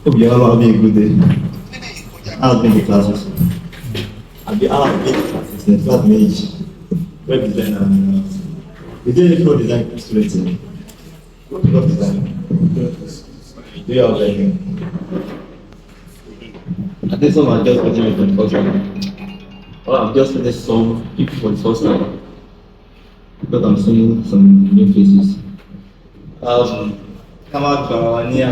Hope you all having a good day. I've been the classes. I've been the classes in flat mage, web design and we did it for design students. What about design? Do you have anything? I think some are just getting it for the first time. Or I'm just finished some people for the first time. Because I'm seeing some new faces. Come out Gawania.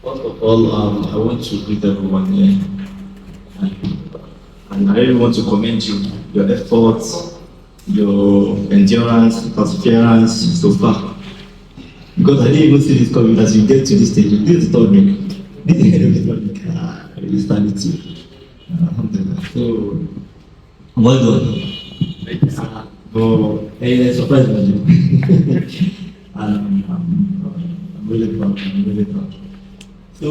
First of all, I want to greet everyone here. And I really want to commend you, your efforts, your endurance, perseverance so far. Because I didn't even see this coming as you get to this stage. This is the third week. This is the end of the third week. I really stand it too. Alhamdulillah. So, well done. Surprise me. I'm really proud. I'm really proud. So,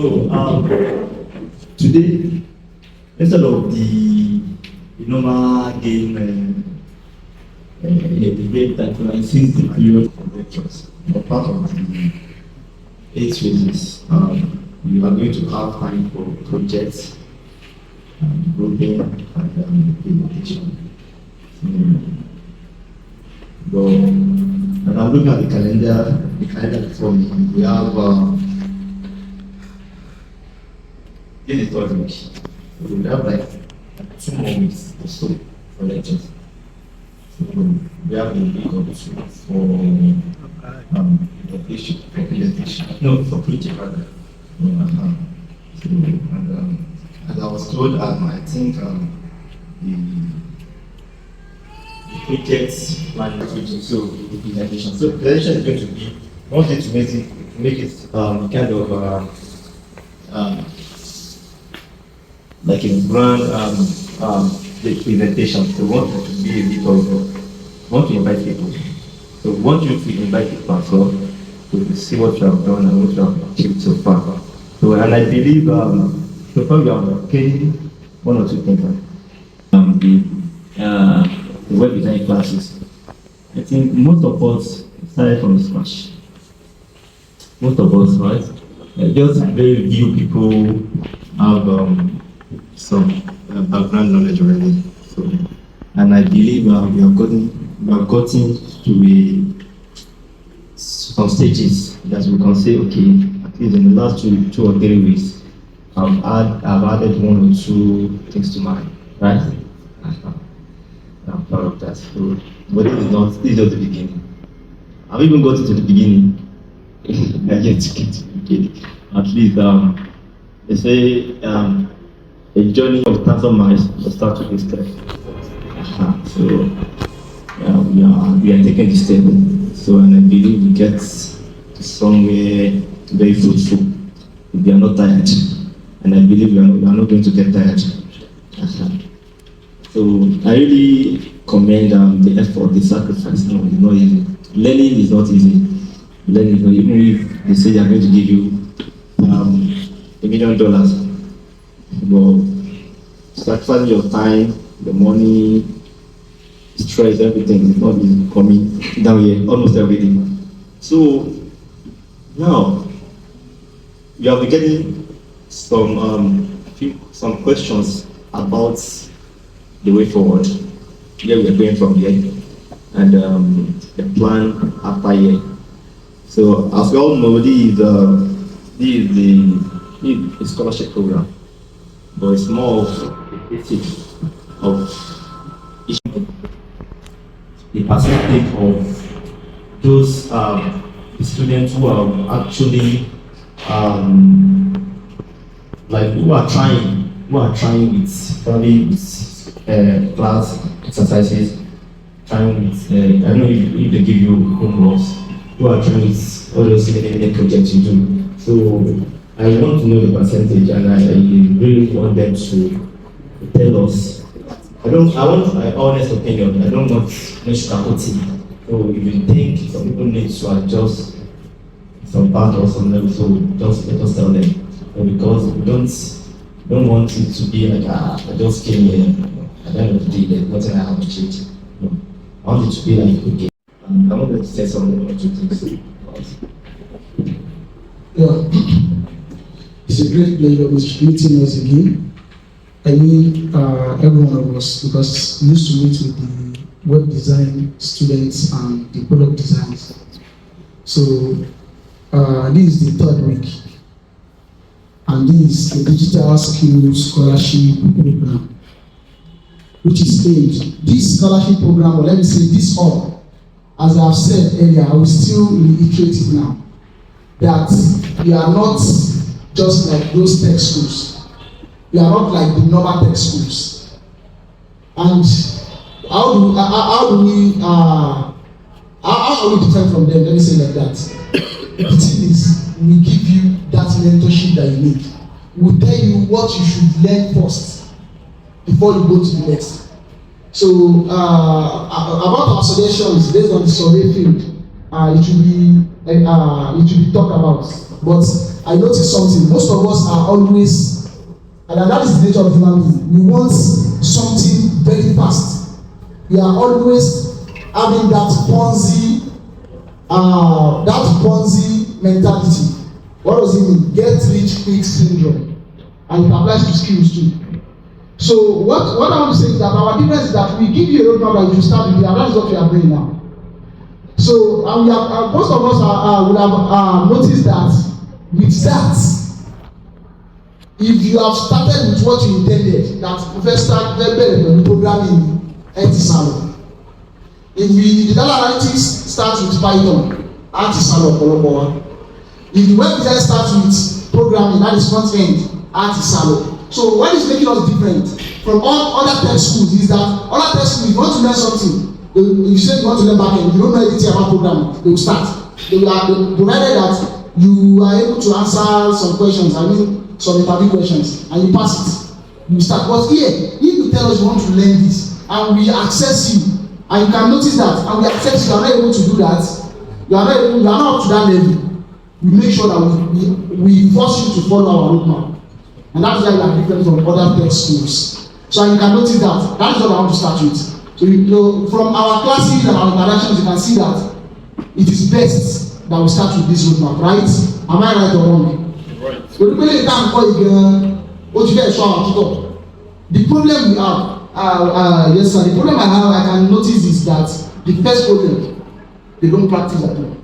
today, instead of the normal game, the game that since the period of lectures, or part of the 8 phases, you are going to have time for projects, grouping, and implementation. And I'm looking at the calendar before me. We have this is third week. We have like 2 more weeks or so for lectures. So we have a week or 2 for presentation. No, for preaching rather. So, and as I was told, I think the project plan is so the presentation. So the presentation is going to be, I want you to make it kind of like a grand the presentation. So we want it to be a bit of want to invite people. So we want you to invite people as well to see what you have done and what you have achieved so far. So and I believe so far we have obtained 1 or 2 things. The web design classes. I think most of us started from scratch. Most of us, right? Just very few people have some background knowledge already. So, and I believe we have gotten to some stages that we can say, okay, at least in the last 2 or 3 weeks, I've added 1 or 2 things to mind, right? I'm proud of that. So, but this is just the beginning. I've even got to the beginning. I yet to get to the beginning. At least, they say a journey of 1,000 miles will start with this step. So, we are taking this step. So, and I believe we get to somewhere very fruitful if we are not tired. And I believe we are not going to get tired. So I really commend the effort, the sacrifice. No, it's not easy. Learning is not easy. Learning is not, even if they say they are going to give you $1 million, but sacrificing your time, the money, stress, everything is not easy coming down here, almost everything. So now you have been getting some questions about the way forward, where we are going from here, and the plan after here. So, as we all know, this is a scholarship program, but it's more of the basics of the perspective of those students who are actually who are trying with probably with class exercises, trying with I don't know if they give you homeworks, who are trying with all those many projects you do. So I want to know the percentage, and I really want them to tell us. I want my honest opinion. I don't want sugarcoating. So if you think some people need to adjust some part or some level, so just let us tell them. Because we don't want it to be like I just came here. At the end of the day, there's nothing I have to change. No. I want it to be like okay. I wanted to say something or 2 things. Yeah. It's a great pleasure meeting us again. I mean, every one of us, because we used to meet with the web design students and the product designers. So, this is the third week. And this is the Digital Skills Scholarship Program, which is aimed. This scholarship program, or let me say this all, as I have said earlier, I will still reiterate it now, that we are not just like those tech schools. We are not like the normal tech schools. And how are we different from them? Let me say like that. The thing is, we give you that mentorship that you need. We'll tell you what you should learn first before you go to the next. So about our suggestions based on the survey field, it should be talked about. But I noticed something. Most of us are always, and that is the nature of human being. We want something very fast. We are always having that Ponzi mentality. What does it mean? Get rich quick syndrome, and it applies to skills too. So what I want to say is that our difference is that we give you a roadmap that you should start with, and that is what we are doing now. So most of us will have noticed that with that, if you have started with what you intended, that first start very programming anti-salon. If the data analytics starts with Python, anti-salon. If the web design starts with programming, that is front end, anti-salon. So what is making us different from all other tech schools is that other tech schools, if you want to learn something, if you say you want to learn backend, you don't know anything about programming, they will start. They provided that you are able to answer some questions, some interview questions, and you pass it. You start. But here, if you tell us you want to learn this, and we access you, and you can notice that, and we access you are not able to do that, you are not up to that level, we make sure that we force you to follow our roadmap. And that's why we are different from other tech schools. So you can notice that. That is what I want to start with. So from our classes and our interactions, you can see that it is best that we start with this roadmap, right? Am I right or wrong? Right. So the problem we have, yes sir, the problem I can notice is that the first problem, they don't practice at all.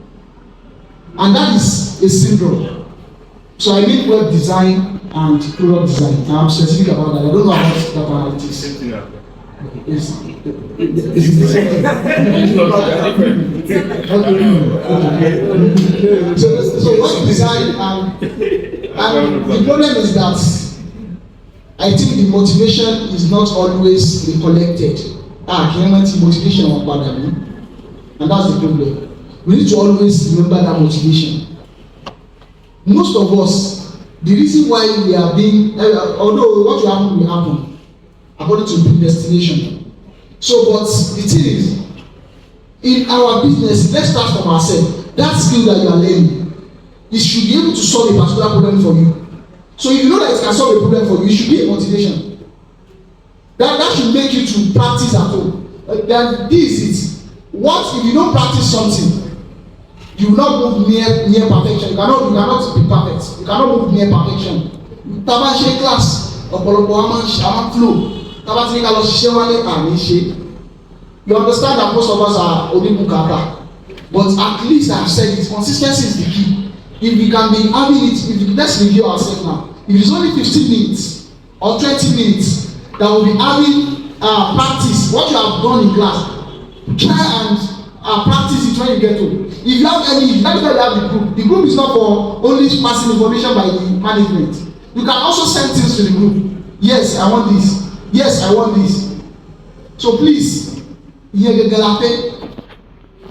And that is a syndrome. So I mean web design and product design. I'm specific about that. I don't know about data analytics. So web design and the problem is that I think the motivation is not always recollected. Motivation of Badami, and that's the problem. We need to always remember that motivation. Most of us, the reason why we are being, although what will happen will happen according to predestination. So, but the thing is, in our business, let's start from ourselves. That skill that you are learning, it should be able to solve a particular problem for you. So if you know that it can solve a problem for you, it should be a motivation. That should make you to practice at home. Then this is it. What if you don't practice something? You will not move near perfection. You cannot be perfect. You cannot move near perfection. Taba ṣe class, ọ̀pọ̀lọpọ̀ a flow. Taba ti ní ká lọ ṣiṣẹ́ wálé àní ṣe. You understand that most of us are onibukata, but at least I have said it. Consistency is the key. If we can be having it, let's review ourselves now. If it's only 15 minutes or 20 minutes that we'll be having practice what you have done in class, try and practice it when you get home. If you have any, that's why you have the group. The group is not for only passing information by the management. You can also send things to the group. Yes, I want this. Yes, I want this. So please,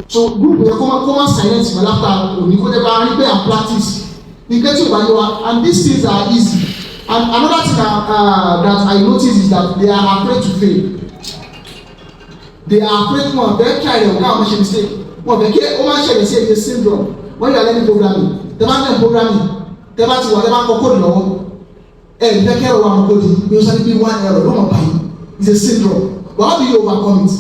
so group come silence my laughter and practice. And these things are easy. And another thing that I notice is that they are afraid to fail. They are afraid to very try to make a mistake. It's a syndrome. When you are learning programming, the man programming, the man code and take care of one coding, you suddenly be one error, don't buy it. It's a syndrome. But how do you overcome it?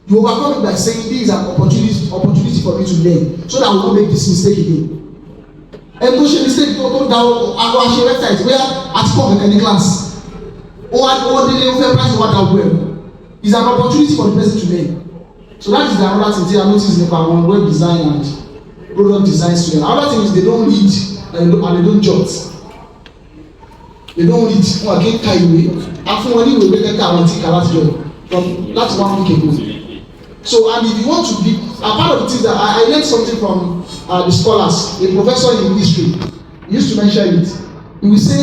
You overcome it by saying this is an opportunity for me to learn, so that I will not make this mistake again. ẹni tó ṣe mistake tó da àwọn àṣẹ website where àti kọ́ ọ̀kẹ́kẹ́ ní class ó délé ó fẹ́ price wá da ọgbẹ́ ẹ̀ is an opportunity for the person to learn. So that is the another thing I notice nípa àwọn web design and product design students. Another thing is they don't read and they don't jot. They don't read wọn kì í ka ìwé afún wọn ní ìwé gbẹgẹ ká àwọn tí kà láti jọ from láti 1 week ago. So and if you want to be a part of the things that I learned something from the scholars, a professor in history, he used to mention it. He will say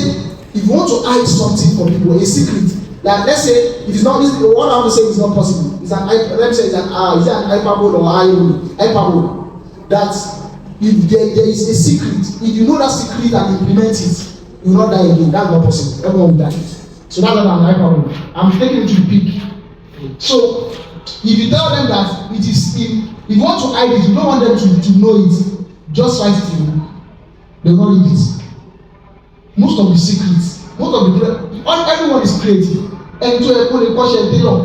if you want to hide something from people, a secret, like let's say it is not this, what I want to say is not possible. It's an let me say it's an is it an hyperbole or hyperbole that if there is a secret, if you know that secret and implement it, you will not die again. That's not possible. Everyone will die. So that's not an hyperbole. I'm taking it to the peak. So if you tell them that it is if you want to hide it, you don't want them to know it, just write it in. They will not read it. Most of the secrets, everyone is creative. And to a point, question tailor,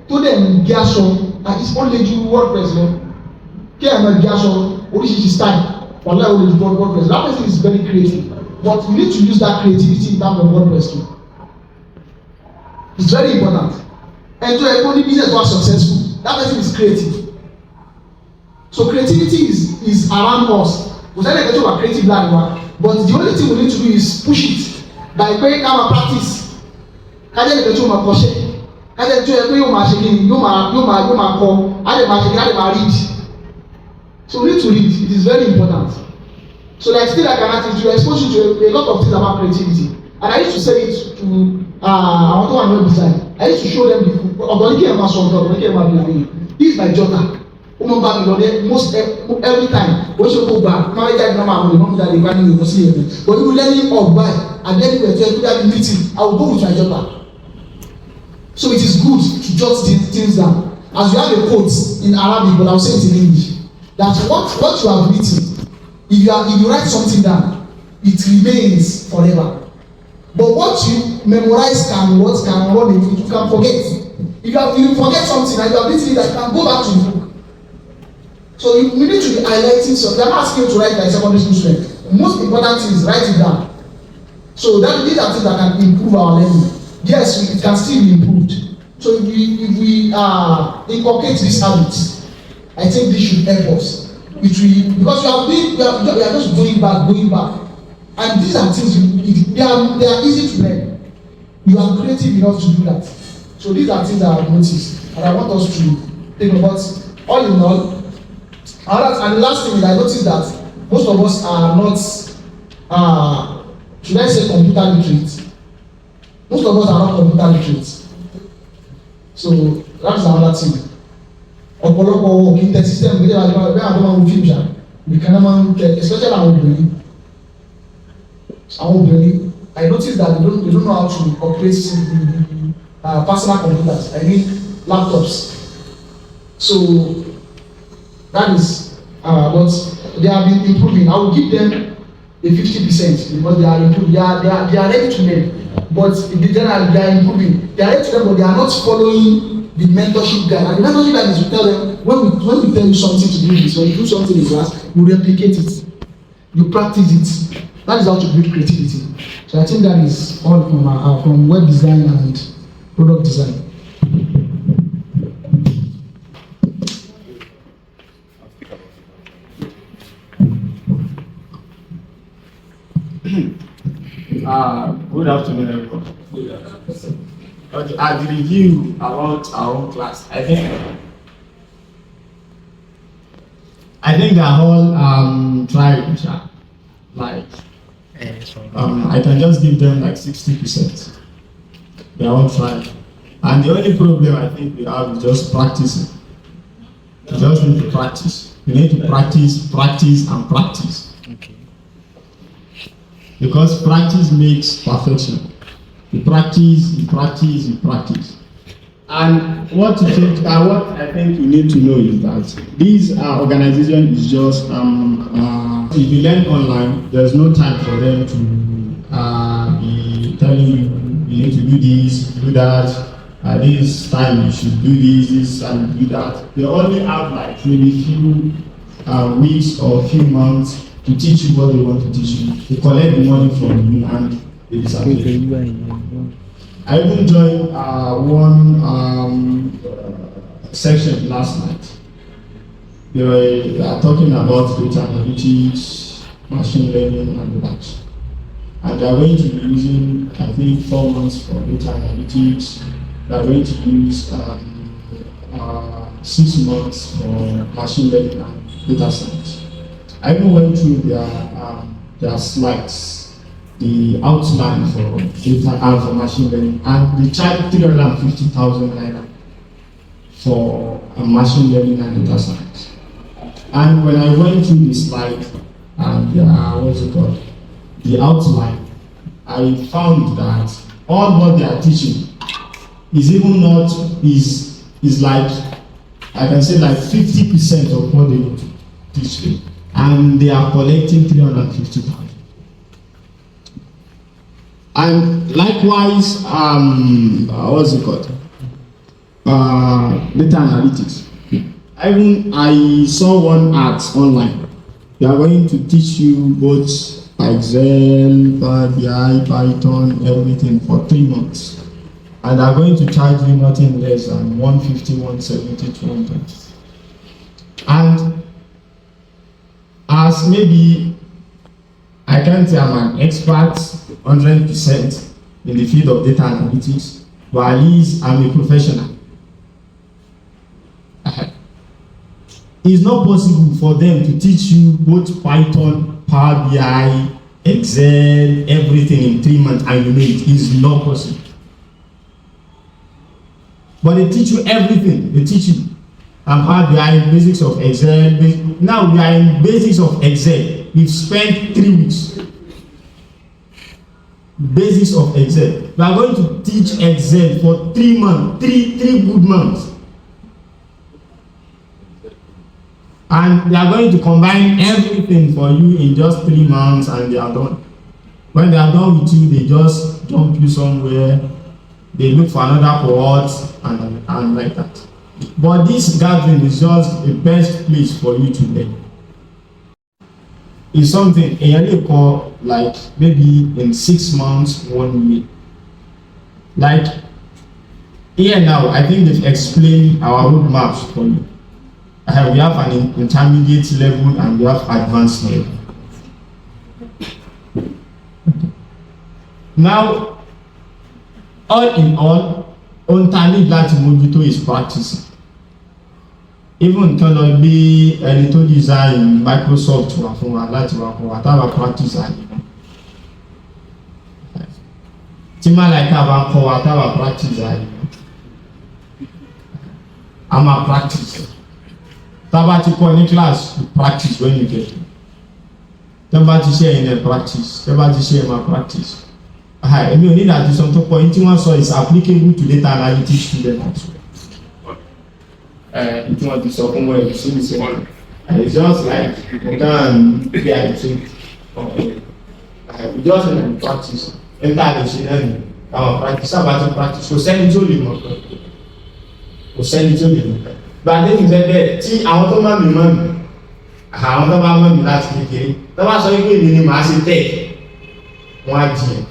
to them, Gasho, and it's only you WordPress, no? Care Gasho, original style, but now only WordPress. That person is very creative, but you need to use that creativity in terms of WordPress too. It's very important. And to a point, business was successful. That person is creative. So creativity is around us. We say that we creative language. But the only thing we need to do is push it by paying our practice. Kájẹ́ nìkan tí o máa kọ́ṣẹ́, kájẹ́ tí o yẹ pé yóò máa ṣe kíni, yóò máa kọ́, á lè máa ṣe kíni, á lè máa read. So we need to read, it is very important. So like still like an artist, you expose you to a lot of things about creativity. And I used to say it to àwọn tó wà ní web design. I used to show them the ọ̀dọ́nìkẹ́ ẹ̀ máa sọ ọ̀dọ́nìkẹ́ ẹ̀ máa bí àyè. This is my jotter. Ó máa ń bá mi lọ dé most every time. Ó ṣe kó gbà máa ń jáde náà máa mú mi jáde wá nínú ìkọsí yẹn. But you learning of why and then you enter that meeting, I will go with my jotter. So it is good to jot things down. As you have a quote in Arabic, but I will say it in English. That what you have written, if you write something down, it remains forever. But what you memorize can run away, you can forget. If you forget something and you have written it, that can go back to the book. So we need to be highlighting something. I'm not asking you to write like secondary school student. The most important thing is write it down. So these are things that can improve our learning. Yes, it can still be improved. So if we inculcate these habits, I think this should help us. It will, because we are just going back. And these are things they are easy to learn. You are creative enough to do that. So these are things that I have noticed, and I want us to think about. All in all, and the last thing is I noticed that most of us are not, should I say, computer literate. Most of us are not computer literate. So that is another thing. Ọ̀pọ̀lọpọ̀ kì í tẹ system gbé wájú wájú bẹ́ẹ̀ àwọn ọmọ fíìmù ṣá nìkan náà máa ń tẹ especially àwọn obìnrin. I notice that they don't know how to operate personal computers. I mean laptops. So that is but they have been improving. I will give them a 50% because they are improving. They are ready to learn. But in general, they are improving. They are ready to learn, but they are not following the mentorship guide. And the mentorship guide is to tell them when we tell you something to do this, when you do something in class, you replicate it, you practice it. That is how to build creativity. So I think that is all from web design and product design. Good afternoon, everyone. Okay, as the review about our own class, I think they are all trying. Like I can just give them like 60%. They are all trying, and the only problem I think we have is just practicing. You just need to practice. You need to practice, and practice. Okay. Because practice makes perfection. You practice. And what I think you need to know is that this organization is just if you learn online, there's no time for them to be telling you need to do this, do that. This time you should do this and do that. They only have like maybe few weeks or few months to teach you what they want to teach you. They collect the money from you and they disappear. I even joined one section last night. They are talking about data analytics, machine learning, and that. And they are going to be using, I think, 4 months for data analytics. They are going to use 6 months for machine learning and data science. I even went through their slides, the outline for data and for machine learning, and they charge 350,000 naira for machine learning and data science. And when I went through the slide and what's it called, the outline, I found that all what they are teaching is even not is like, I can say like 50% of what they want to teach them, and they are collecting 350,000. And likewise, what's it called? Data analytics. I saw one ad online. They are going to teach you both Excel, Power BI, Python, everything for 3 months. And they are going to charge you nothing less than 150, 170, 200. And as maybe I can't say I'm an expert 100% in the field of data analytics, but at least I'm a professional. It's not possible for them to teach you both Python, Power BI, Excel, everything in 3 months and you know it is not possible. But they teach you everything. They teach you Power BI, basics of Excel. Now we are in basics of Excel. We've spent 3 weeks. Basics of Excel. We are going to teach Excel for 3 months, three good months. And they are going to combine everything for you in just 3 months and they are done. When they are done with you, they just dump you somewhere. They look for another cohort and like that. But this gathering is just the best place for you to learn. It's something you call like maybe in 6 months, 1 year. Like here now, I think they've explained our roadmaps for you. We have an intermediate level and we have advanced level. Now, all in all, only láti mójútó is practicing. Even tó lọ bí ẹni tó design Microsoft wà fún wa láti wà fún wa táwa practice àyè. Tí Màláíkà bá ń kọ́ wa táwa practice àyè. A máa practice. Tábà ti kọ́ ní class, you practice when you get it. Tábà ti ṣe in a practice, tábà ti ṣe ma practice. Èmi ò ní ìdájú sọ tó pọ̀, tí wọ́n sọ is applicable to data analytics students as well. Tí wọ́n ti sọ fún wọn ìlú sí ìṣe wọn. It's just like you can be at the same. We just need to practice. Enter the ṣe náà practice, about to practice. Kò sẹ́ni tí ó lè mọ̀ pé. Kò sẹ́ni tí ó lè mọ̀ pé. Gbàdé ti fẹ́ bẹ́ẹ̀ tí àwọn tó máa mi mọ̀ mi, àwọn tó máa mọ̀ mi láti kékeré, tó bá sọ wípé mi ni màá ṣe tẹ̀, wọ́n á jiyàn.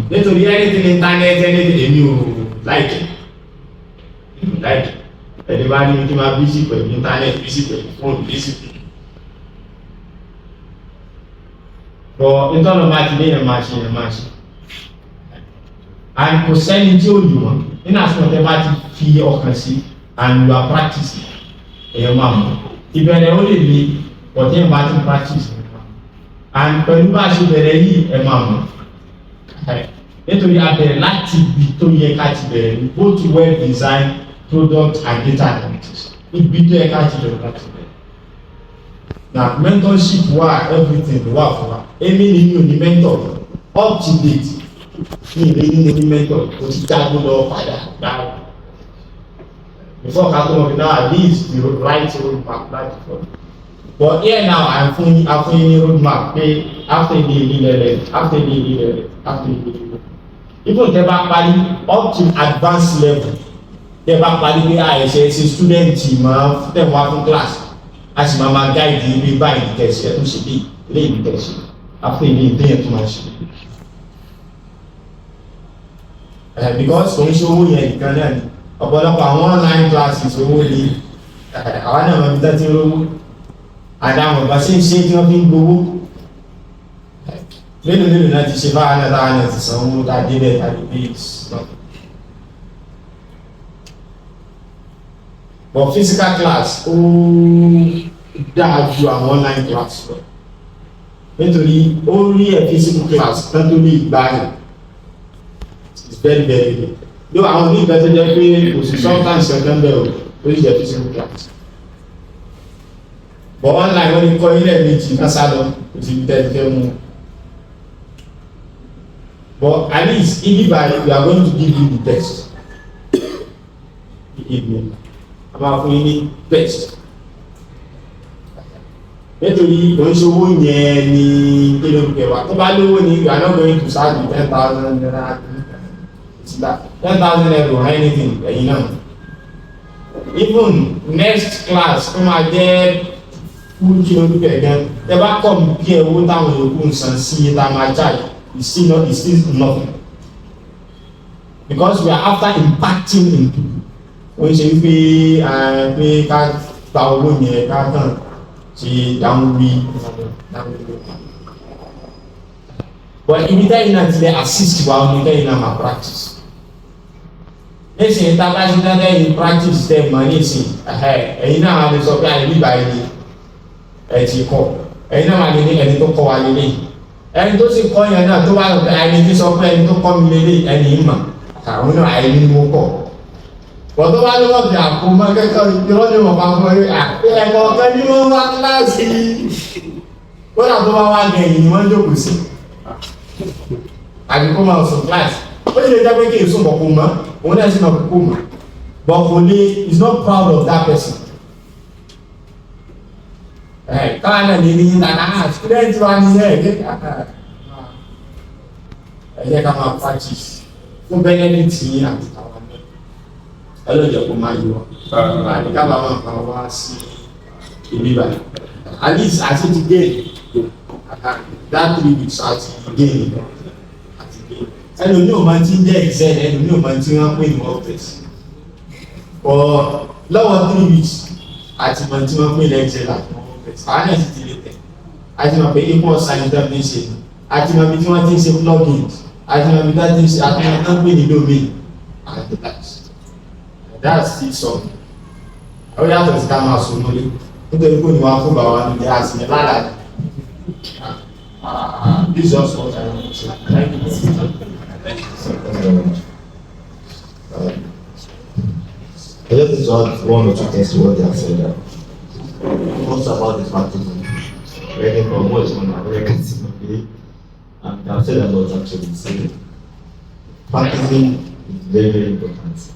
Nítorí anything internet, anything èmi ò like. Ẹni bá ní kí n máa busy pẹ̀lú internet, busy pẹ̀lú phone, busy pẹ̀lú. But nítorí máa ti ní ẹ̀ máa ṣe. And kò sẹ́ni tí ó lù wọ́n. Nínú àsìkò tẹ́ bá ti fi ọkàn sí and you are practicing, ẹ̀yọ́ máa mọ̀. Ìbẹ̀rẹ̀ ó lè le, but ẹ̀ bá ti practice. And pẹ̀lú bá a ṣe bẹ̀rẹ̀ yìí ẹ̀ máa mọ̀. Nítorí abẹ̀rẹ̀ láti ibi tó yẹ ká ti bẹ̀rẹ̀ ní both well design product and data analytics. Ibi tó yẹ ká ti bẹ̀rẹ̀ láti bẹ̀rẹ̀. Na mentorship wà everything wà fún wa. Èmi ni mi ò ní mentor up to date. Mi ò ní ní mentor kò ti jágbó lọ padà dáhùn. Before ká tó mọ̀ bí now at least the right road map láti follow. But here now I'm fully road map pé after the level. Even tẹ́ bá parí up to advanced level, tẹ́ bá parí pé àìṣe ṣe student máa tẹ̀ wá fún class a sì máa gáìdì ilé báyìí kẹsì ẹ̀ tó ṣe ilé ìlú kẹsì after ilé ìdíyẹn tó máa ṣe. Because kò ń ṣe owó yẹn nìkan náà ni ọ̀pọ̀lọpọ̀ àwọn online classes owó ni àwọn náà máa fi dá tí ń rówó àdáwọn ọba ṣe ń ṣe tí wọ́n fi ń gbowó mélòó náà ti ṣe báwa náà táwa náà ti san owó tá a débẹ̀ tàbí bills náà. But physical class ó dáa ju àwọn online class lọ nítorí ó rí ẹ̀ physical class tán tó lè gbá yẹn. It's very very good. Though àwọn ní ìgbà tó jẹ́ pé kò sí sometimes kankan bẹ́ẹ̀ o ó sì jẹ́ physical class. But online wọ́n ní kọ́ ilé méjì kásá lọ kò sí tẹ́lẹ̀ fẹ́ mú. But at least if we are going to give you the best. Evening. A máa fún yín ní best. Nítorí oníṣòwò yẹn ni kílódé wa tó bá lówó ni you are not going to start with 10,000 naira. 10,000 naira or anything ẹ̀yin náà. Even next class tó máa jẹ́ full kílódé gan. Ẹ bá kọ́ mi bí owó táwọn yòókù ń san sí iye tá a máa charge. It's still nothing. Because we are after impacting in people. Wọ́n ṣe pé ká gba owó yẹn ká kàn ṣe dáhùnrí. But ibi tẹ́yìn náà ti lè assist wa ní tẹ́yìn náà máa practice. Nísìnyí tá a bá ṣe dáadáa yìí practice tẹ́ mọ̀ nísìnyí ẹ̀yin náà máa lè sọ pé àìní báyìí ẹ̀ ti kọ́ ẹ̀yin náà máa lè ní ẹni tó kọ́ wa lélẹ̀ ẹni tó sì kọ́ yẹn náà tó wà lọ́pẹ́ ẹni tí sọ pé ẹni tó kọ́ mi lélẹ̀ ẹni yìí mà àwọn náà àìní ni mo kọ́. Wọ́n tó bá lọ́wọ́ bí àpò mọ́ kẹ́kọ̀ọ́ irọ́ ni mo máa fọ́ ẹ̀kọ́ ọ̀kan ní wọ́n wá kíláàsì kódà tó bá wá gẹ̀yìn ni wọ́n jókòó sí àbí kó máa sùn kíláàsì ó lè jẹ́ pé kí èso bọ̀ kó mọ́ òun náà sì máa kó mọ́ but kò lè is not proud of that person. Káwọn náà lè ní ìdáná student wa ní ẹ̀jẹ̀ ká máa practice fún benefit yín àti àwọn ọlọ́jọ́ kó máa yọ àti ká máa máa wá sí ibi báyìí at least àti ti gain that 3 weeks àti gain ẹlòmíì ò máa ti ń jẹ́ excel ẹlòmíì ò máa ti ń pè ní office for lọ́wọ́ 3 weeks àti máa ti ń pè ní excel àti àwọn ẹ̀sìn ti lè tẹ̀ àti máa pè equal sign tó ń ṣe àti máa bí tí wọ́n ti ń ṣe plugins àti máa bí tí wọ́n ti ń ṣe àti máa ń pè ní domain and that's still something. Ó yàtọ̀ sí ká máa sùn lórí nítorí pé ìwà fún bàbá wa ní ìdí àti ìyẹn lálàá. This is just what I want to say. Thank you. I just want to add 1 or 2 things to what they have said. Most about the practicing, reading from what is on American TV, and I've said a lot actually. So, practicing is very, very important.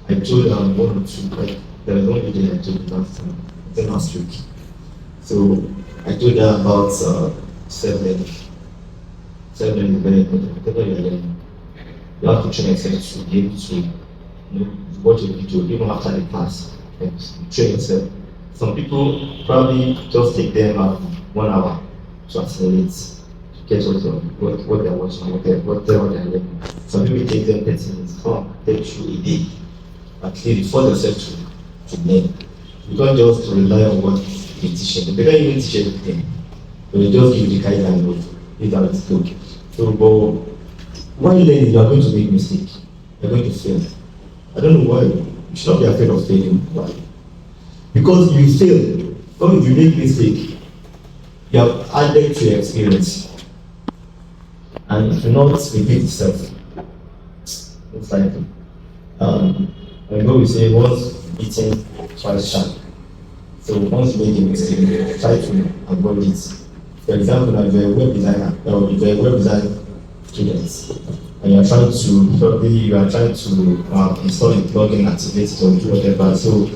I told 1 or 2, but there was only day I told last week. So, I told her about 7. 7 is very important. Whatever you're learning, you have to train yourself to be able to watch a video even after the class. Train yourself. Some people probably just take them 1 hour to accelerate, to get what they're watching, what they're learning. Some people take them 30 minutes, take through a day, at least force yourself to learn. You can't just rely on what they teach you. They can't even teach everything. They will just give you the guideline of if that is good. So, but when you learn, you are going to make mistakes. You're going to fail. I don't know why. You should not be afraid of failing. Why? Because you fail, or if you make mistake, you have added to your experience. And it will not repeat itself. It's like, when we say once eaten, twice sharp. So once you make a mistake, try to avoid it. For example, if you're a web designer, or if you're a web design student, and you're trying to install a plugin, activate it, or do whatever. So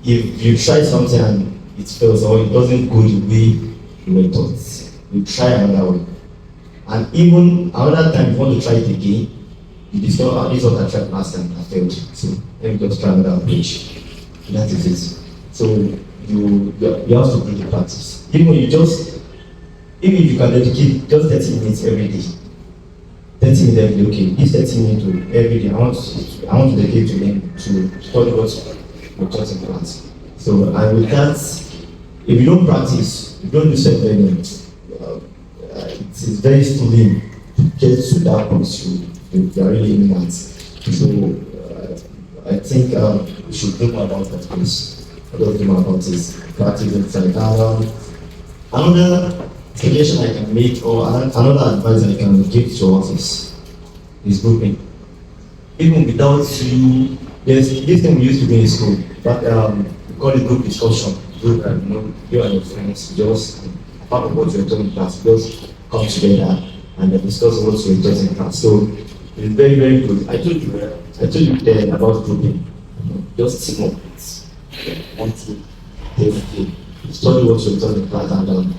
if you try something and it fails or it doesn't go the way you were taught, you try another way. And even another time, if you want to try it again, you discover this is what I tried last time, I failed. So let me just try another approach. That is it. So you have to do the practice. Even if you can dedicate just 30 minutes every day. 30 minutes every day, okay. This 30 minutes every day, I want to dedicate to them to study what we're taught in class. So, and with that, if you don't practice, you don't do self-learning, it is very stunning to get to that point you are really aiming at. So, I think we should do more about that, please. I don't do more about this. Practice inside. Another suggestion I can make, or another advice I can give to us is grouping. Even without you, there's this thing we used to do in school, but we call it group discussion. Group, you and your friends just part of what you're doing in class, just come together and discuss what you're doing in class. So it's very, very good. I told you then about grouping. Just team up. One team. Study what you're doing in class, and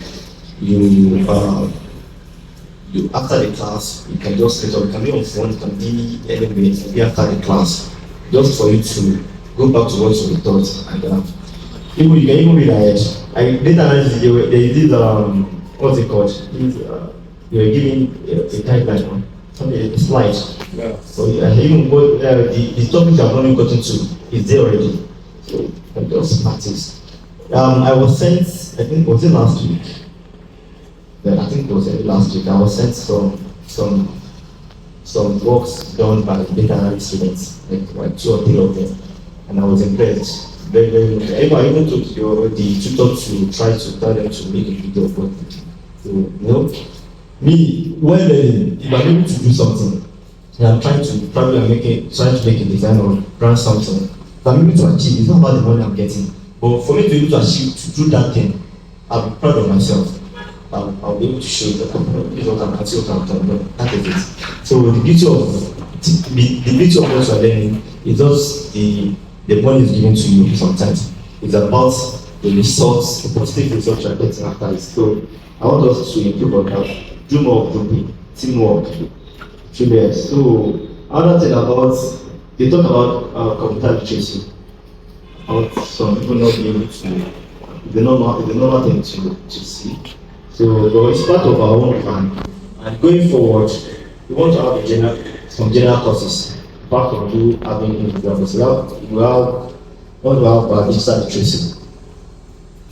you after the class, you can just set up. You can be on phone, you can be anywhere. Be after the class, just for you to go back to what you taught, and you can even read ahead. They did what's it called? You were giving a guideline, something a slide. Yeah. So even what the topic I've only gotten to is there already. So I just practice. I was sent, I think was it last week? Yeah, I think it was last week. I was sent some works done by data analysis students, like 2 or 3 of them, and I was impressed. Very, very good. I even told the tutor to try to tell them to make a video of what they do. So, me, when learning, if I'm able to do something, and I'm trying to make a design or brand something, if I'm able to achieve, it's not about the money I'm getting. But for me to be able to achieve, to do that thing, I'll be proud of myself. I'll be able to show that this is what I'm achieving, that is it. So the beauty of what you're learning is just the money is given to you sometimes. It's about the results, the positive results you're getting after it. So I want us to improve on that. Do more grouping, teamwork, yes. So another thing about, they talk about computer literacy. Some people not being able to, they don't know nothing to see. So but it's part of our own plan. And going forward, we want to have some general courses. Apart from you having individual courses, we want to have digital literacy.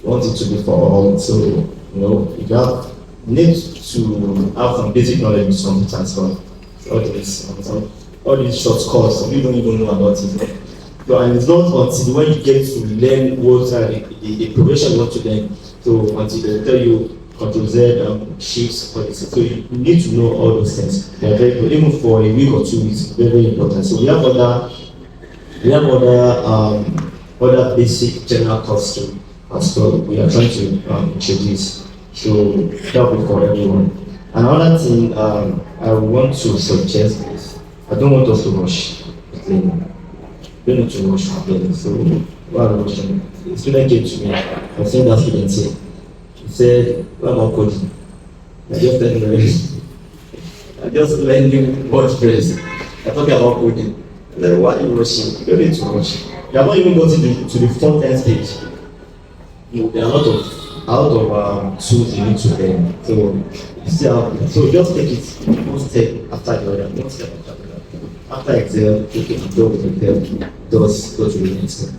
We want it to be for all. So if you need to have some basic knowledge with some transfer. All these short courses, some people don't even know about it. So, and it's not until when you get to learn what the progression you want to learn. So until they tell you Control Z, shifts, policy. So you need to know all those things. They are very good. Even for a week or 2 weeks, very, very important. So we have other basic general courses as well. We are trying to introduce. So that will be for everyone. Another thing I want to suggest is I don't want us to rush learning. We don't need to rush learning. So while rushing, the student came to me. I was saying that student here. He said, "What about coding?" I just learning WordPress. I'm talking about coding. And then why are you rushing? You don't need to rush. You have not even gotten to the front end stage. There are a lot of tools you need to learn. So just take it one step after the other, one step after the other. After Excel, take it to go with Excel, just go to the next step.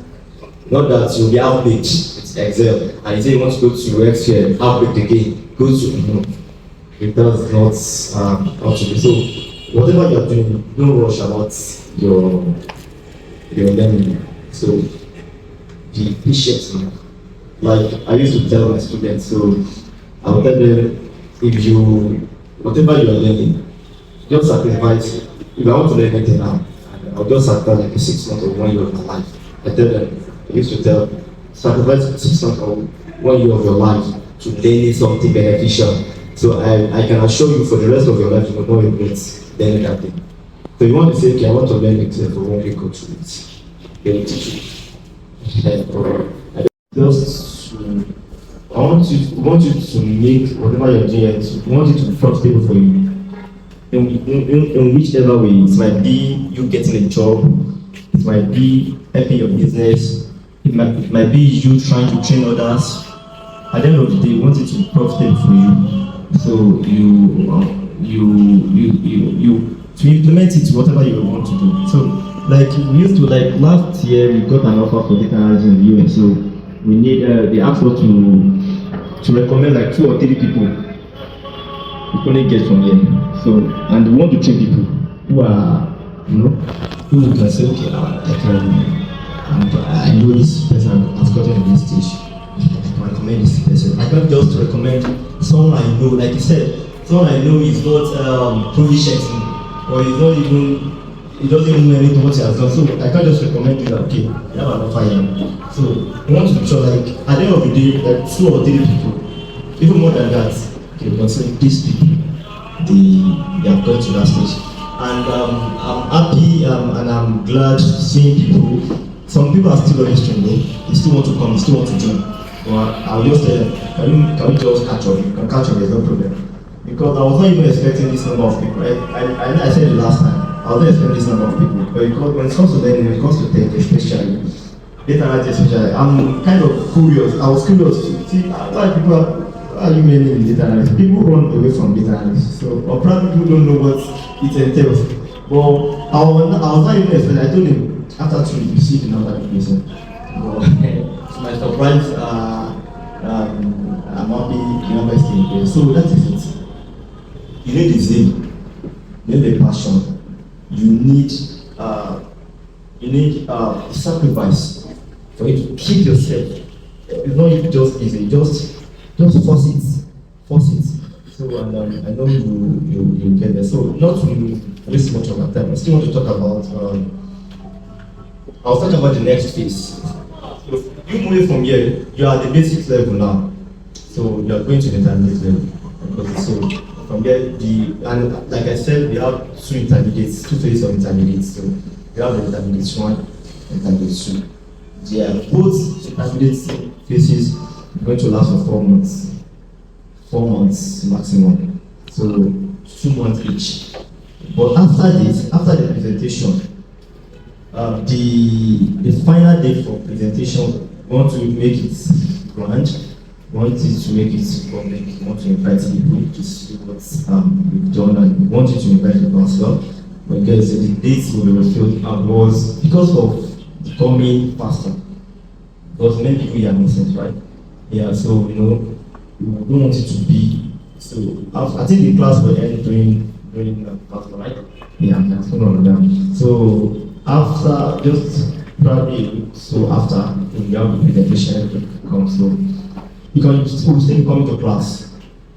Not that you'll be outpaced with Excel and you say you want to go to Excel, outpaced again, go to it does not how to be. So whatever you're doing, don't rush about your learning. So be patient. Like I used to tell my students, so I would tell them, whatever you are learning, just sacrifice. If I want to learn anything now, I'll just sacrifice like 6 months or 1 year of my life. I used to tell, sacrifice 6 months or 1 year of your life to learn something beneficial. So I can assure you for the rest of your life, you will not regret learning that thing. So you want to say, okay, I want to learn Excel for 1 week or 2 weeks. They will teach you. I want you to make whatever you're doing, I want it to be profitable for you. In whichever way, it might be you getting a job, it might be helping your business, it might be you trying to train others. At the end of the day, you want it to be profitable for you. So you to implement it whatever you want to do. So like we used to, like last year we got an offer for data analysis in the US. So we need they asked us to recommend like 2 or 3 people we couldn't get from here. So and we want to train people who are who can say okay I know this person has gotten to this stage. I recommend this person. I can't just recommend someone I know, like you said, someone I know is not proficient or he doesn't even know anything what he has done. So I can't just recommend you that okay, you have an offer here. So I want to be sure like at the end of the day, like 2 or 3 people, even more than that, okay, we can say these people, they have got to that stage. And I'm happy and I'm glad seeing people. Some people are still on this training, they still want to come, they still want to join. Well, I'll just tell them, can we just catch up? You can catch up, there's no problem. Because I was not even expecting this number of people. I said it last time, I was not expecting this number of people. But because when it comes to learning, when it comes to tech especially, data analysis especially, I'm kind of curious. I was curious to see why people are you learning in data analysis? People run away from data analysis. So, or probably people don't know what it entails. But I was not even expecting, I told him, after 2 weeks, you see the number of people. To my surprise, I'm happy the number is still there. So that is it. You need the zeal, you need the passion, you need sacrifice for you to keep yourself. It's not just easy, just force it. So and I know you get there. So not to waste much of our time, I still want to talk about I'll talk about the next phase. So you moving from here, you are at the basic level now. So you are going to the intermediate level. So from there, and like I said, we have 2 intermediates, 2 phases of intermediates. So we have the intermediate 1 and intermediate 2. Yeah, both intermediate phases are going to last for 4 months. 4 months maximum. So 2 months each. But after the presentation, the final day for presentation, we want to make it grand. We want it to make it public. We want to invite people to see what we've done, and we want you to invite people as well. Because the dates will be revealed was because of becoming faster. Because many people are nonsense, right? Yeah, so we don't want it to be. So I think the class will end during the class, right? Yeah, that's one of them. So after just probably a week, so after we have the presentation to come, so you can still come to class.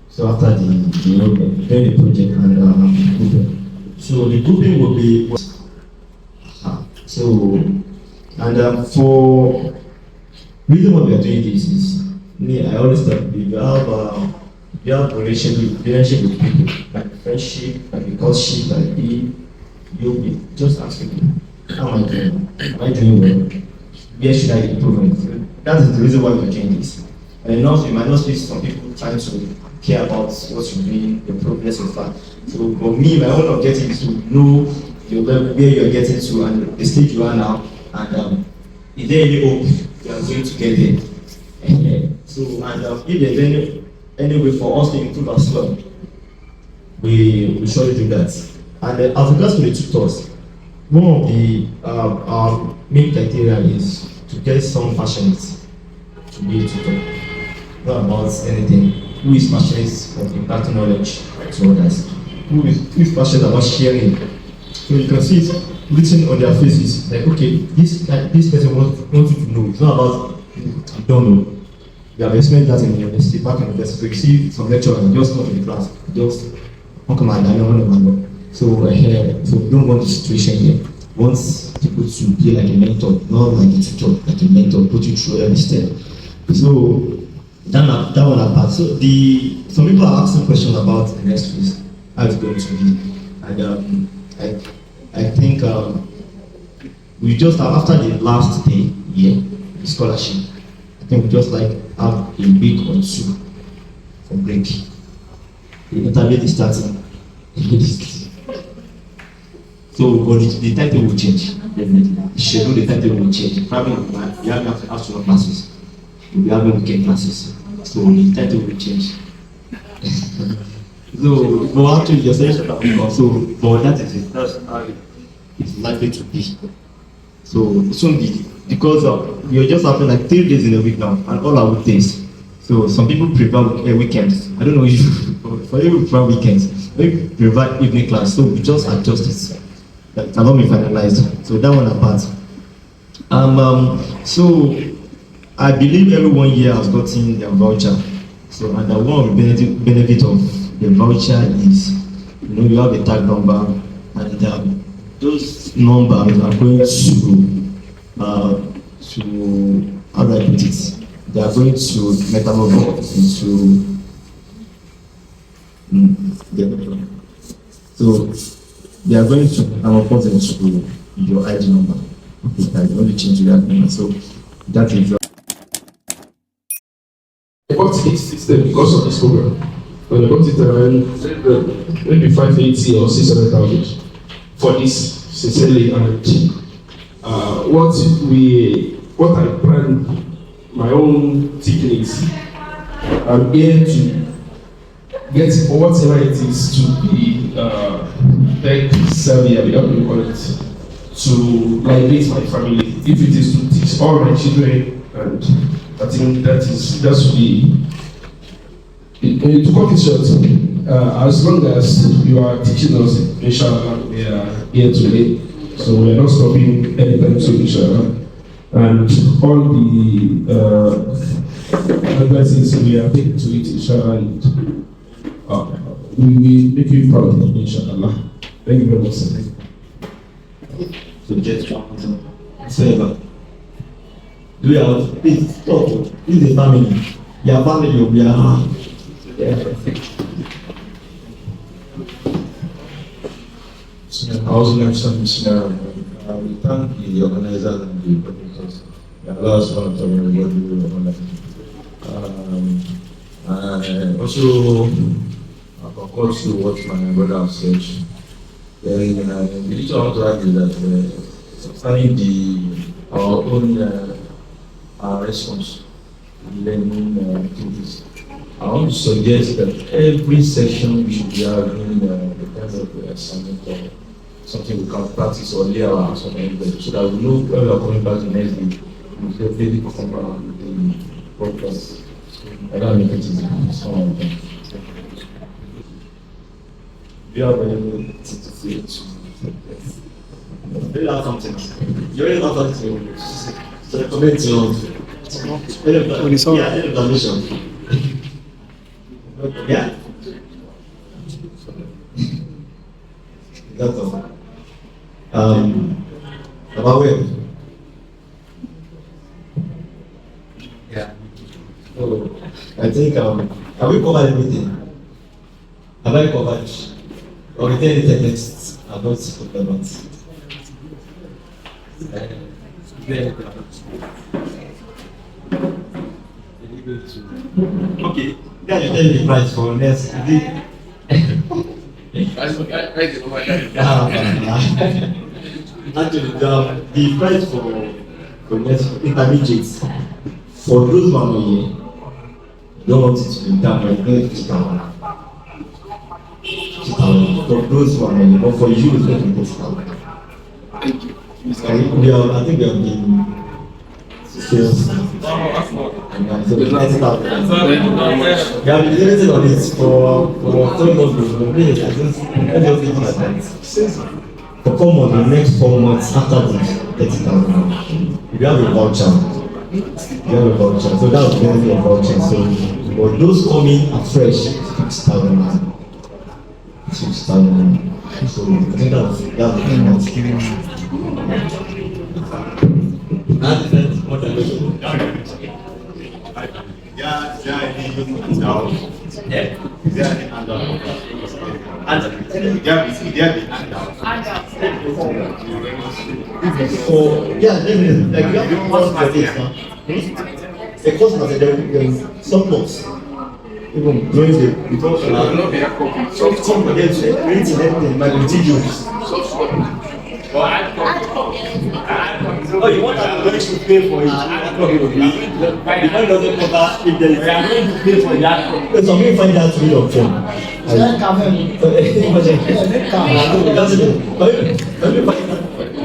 So after the project and grouping. So the grouping will be for reason why we are doing this is I always tell people you have relationship with people, like friendship, like a courtship, like you'll be just ask people, how am I doing? Am I doing well? Where should I improve? That is the reason why we are doing this. And also, you might not see some people trying to care about what you're doing, your progress so far. So for me, my own objective is to know your level, where you're getting to and the stage you are now, and is there any hope you are going to get there? So if there's any way for us to improve as well, we surely do that. And as regards to the tutors, one of the our main criteria is to get someone passionate to be a tutor. Not about anything. Who is passionate of imparting knowledge to others? Who is passionate about sharing? So you can see it written on their faces, like okay, this person wants you to know. It's not about you don't know. You have experienced that in the university, back in the university. So you see some lecturer and just come in the class, just come and I know. So we don't want the situation here. We want people to be like a mentor, not like a tutor, like a mentor, put you through every step. So that one apart. So some people are asking questions about the next phase, how it's going to be, and I think we just have, after the last day here, the scholarship. I think we just like have a week or 2 for break. The interview is starting. So but the title will change. Definitely. The schedule, the timetable will change. Probably we have afternoon classes. We'll be having weekend classes. So the timetable will change. So, but actually, your selection also, but that is it. That's how it's likely to be. So it won't be because you're just having like 3 days in a week now, and all are weekdays. So some people prefer weekends. I don't know if for you prefer weekends. We prefer evening class. So we just adjust it. That cannot be finalized. So that one apart. So I believe everyone here has gotten their voucher. So and one of the benefit of the voucher is, you have a tag number, and those numbers are going to how do I put it? They are going to metamorphose into so they are going to metamorphose into your ID number. Okay, I only change your ID number. So that is I bought it system because of this program. And I bought it around maybe 580 or 600,000 for this sincerely. And what I plan, my own thinking is, I'm here to get whatever it is to be tech savvy, I will call it, to liberate my family. If it is to teach all my children, and I think that should be. To cut it short, as long as you are teaching us, inshallah, we are here today. So we are not stopping anytime soon, inshallah. And all the advices we are taking to it, inshallah, and we will make you proud, inshallah. Thank you very much, sir. so just so do you have please talk to this is a family. Your family will be around. I was learning some scenario. We thank the organizers and the producers. They allow us to tell me what we do online. And also, I concur to what my brother has said. Then, the little I want to add is that concerning our own response to learning activities, I want to suggest that every session we should be having the kind of assignment or something we can practice or lay our hands on everybody so that we know when we are coming back the next day, we will definitely perform the podcast. I don't know if it is some of them. Do you have anything to say to you have something? You already have something to recommend to yeah, yeah. That's all. About where? Yeah. So I think have we covered everything? Have I covered? Or is there anything next about about? Okay. Can you tell me the price for next? Actually, the price for next intermediates for those one here, don't want it to be done by 50,000. For those one here, but for you it's going to be 50,000. I think we have been sales. So the 90,000. We have been limited on it for 3 months. I just think that for 4 months, the next 4 months after the 30,000, if you have a voucher, so that was the benefit of voucher. So for those coming afresh, 6,000. 6,000. So I think that's the thing. Even during the talk, some for them to print in everything, my materials. Oh, you want that going to pay for it? The bank doesn't cover if there is. They are going to pay for that. So some people find that really unfair.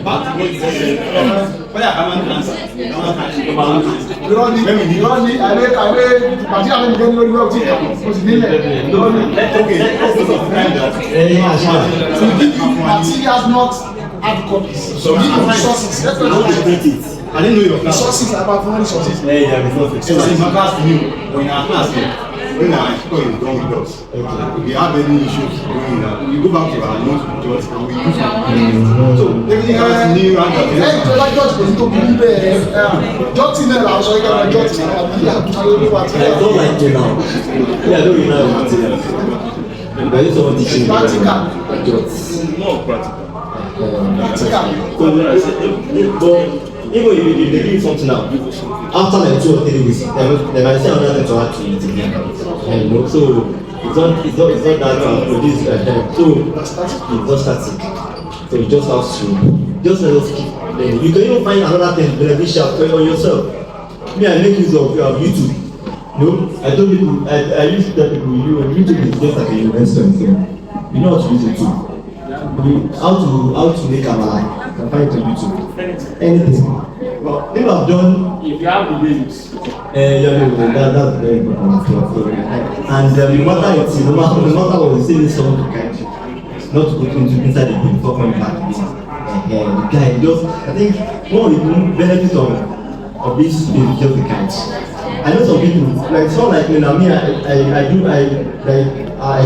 Back to what you said. When I come and answer, materials not hard copies. So give resources. Let's it. I didn't know your class. Resources about resources. Yeah, resources. So in my class, when I class, when I go in with us, if you have any issues going on, you go back to our notes with us and we use them. So everything else new and like just to believe jotting there, I was like jotting. I don't like it now. Yeah, I don't really know materials. But it's all teaching. Practical. more practical. But even if they give something out, after like 2 or 3 weeks, they might say another thing to add to it again. So it's not that produce so it's not static. So you just have to let us keep learning. You can even find another thing beneficial for yourself. Me, I make use of YouTube. I told people, I used to tell people, YouTube is just like a university. You know how to use it too. How to make camera, you can find it on YouTube. Anything. Well, people have done. If you have the basics. That's very important. And no matter it's no matter what, you still need someone to guide you, not to go inside the thing before coming back again. The guide just, I think one of the benefits of this is just the guide. I know some people like someone like me now. Me, I